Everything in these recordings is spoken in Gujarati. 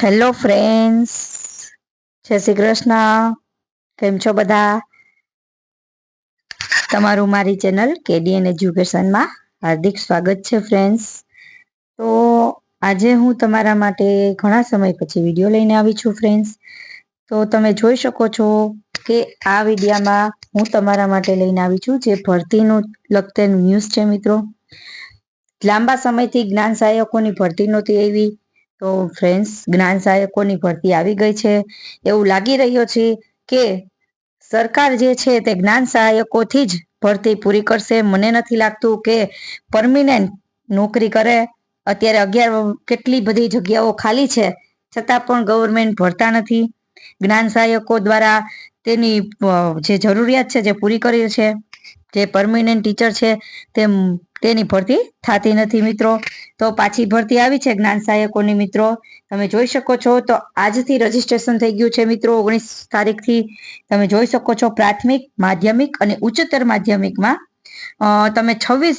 હેલો ફ્રેન્ડ્સ, જય શ્રી કૃષ્ણ. કેમ છો બધા? તમારું મારી ચેનલ કેડીએન એજ્યુકેશનમાં હાર્દિક સ્વાગત છે ફ્રેન્ડ્સ. તો આજે હું તમારા માટે ઘણા સમય પછી વિડીયો લઈને આવી છું ફ્રેન્ડ્સ. તો તમે જોઈ શકો છો કે આ વિડીયામાં હું તમારા માટે લઈને આવી છું જે ભરતીનું લગતેનું ન્યૂઝ છે મિત્રો. લાંબા સમયથી જ્ઞાન સહાયકોની ભરતી નહોતી આવી, તો ફ્રેન્ડ્સ જ્ઞાન સહાયકોની ભરતી આવી ગઈ છે. એવું લાગી રહ્યો છે કે સરકાર જે છે તે જ્ઞાન સહાયકોથી જ ભરતી પૂરી કરશે. મને નથી લાગતું કે પરમિનન્ટ નોકરી કરે. અત્યારે 11 કેટલી બધી જગ્યાઓ ખાલી છે, છતાં પણ ગવર્મેન્ટ ભરતા નથી. જ્ઞાન સહાયકો દ્વારા તેની જે જરૂરિયાત છે જે પૂરી કરી છે. જે પરમિનન્ટ ટીચર છે તેની ભરતી થતી નથી મિત્રો. તો પાછી ભરતી આવી છે જ્ઞાન સહાયકોની મિત્રો. તમે જોઈ શકો છો તો આજથી રજીસ્ટ્રેશન થઈ ગયું છે મિત્રો. 19 તારીખથી તમે જોઈ શકો છો. પ્રાથમિક, માધ્યમિક અને ઉચ્ચતર માધ્યમિકમાં તમે 26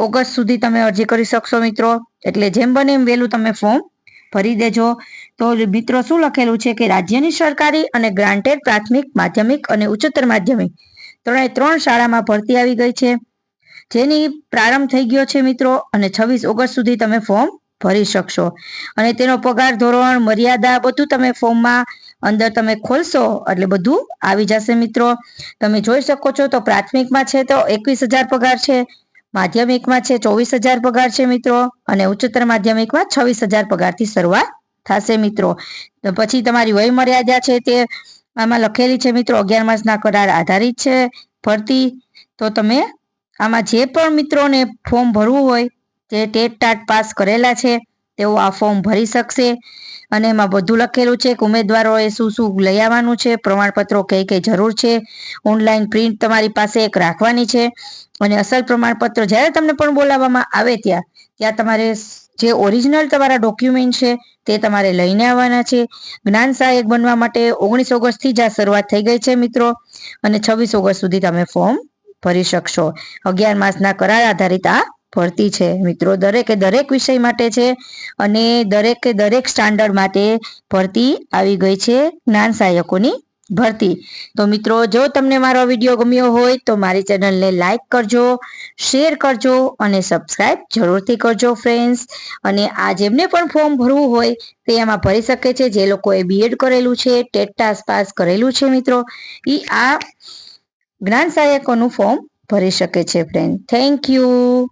ઓગસ્ટ સુધી તમે અરજી કરી શકશો મિત્રો. એટલે જેમ બને એમ વહેલું તમે ફોર્મ ભરી દેજો. તો મિત્રો શું લખેલું છે કે રાજ્યની સરકારી અને ગ્રાન્ટેડ પ્રાથમિક, માધ્યમિક અને ઉચ્ચતર માધ્યમિક ત્રણ શાળામાં ભરતી આવી ગઈ છે, જેની પ્રારંભ થઈ ગયો છે મિત્રો. અને 26 ઓગસ્ટ સુધી તમે ફોર્મ ભરી શકશો. અને તેનો પગાર ધોરણ, મર્યાદા બધું તમે ફોર્મમાં અંદર તમે ખોલશો એટલે બધું આવી જશે મિત્રો. તમે જોઈ શકો છો તો પ્રાથમિકમાં છે તો 21,000 પગાર છે, માધ્યમિકમાં છે 24,000 પગાર છે મિત્રો, અને ઉચ્ચતર માધ્યમિકમાં 26,000 પગારથી શરૂઆત થશે મિત્રો. તો પછી તમારી વય મર્યાદા છે તે આમાં લખેલી છે મિત્રો. 11 માસના કરાર આધારિત છે ભરતી. તો તમે આમાં જે પણ મિત્રોને ફોર્મ ભરવું હોય, જે ટેટ ટાટ પાસ કરેલા છે તેઓ આ ફોર્મ ભરી શકશે. અને એમાં બધું લખેલું છે કે ઉમેદવારોએ શું શું લઈ આવવાનું છે, પ્રમાણપત્રો કઈ કઈ જરૂર છે, ઓનલાઈન પ્રિન્ટ તમારી પાસે એક રાખવાની છે. અને અસલ પ્રમાણપત્ર જ્યારે તમને પણ બોલાવવામાં આવે ત્યાં તમારે જે ઓરિજિનલ તમારા ડોક્યુમેન્ટ છે તે તમારે લઈને આવવાના છે. જ્ઞાન સહાયક બનવા માટે 19 ઓગસ્ટથી જ આ શરૂઆત થઈ ગઈ છે મિત્રો. અને 26 ઓગસ્ટ સુધી તમે ફોર્મ ભરી શકશો. 11 માસના કરાર આધારિત આ ભરતી છે મિત્રો. દરેકે દરેક વિષય માટે છે અને દરેકે દરેક સ્ટાન્ડર્ડ માટે ભરતી આવી ગઈ છે, જ્ઞાન સહાયકોની ભરતી. તો મિત્રો જો તમને મારો વિડીયો ગમ્યો હોય તો મારી ચેનલને લાઈક કરજો, શેર કરજો અને સબસ્ક્રાઈબ જરૂરથી કરજો ફ્રેન્ડ્સ. અને આ જેમને પણ ફોર્મ ભરવું હોય તે એમાં ભરી શકે છે. જે લોકોએ બીએડ કરેલું છે, ટેટ પાસ કરેલું છે મિત્રો, એ આ જ્ઞાન સહાયકોનું ફોર્મ ભરી શકે છે ફ્રેન્ડ. Thank you.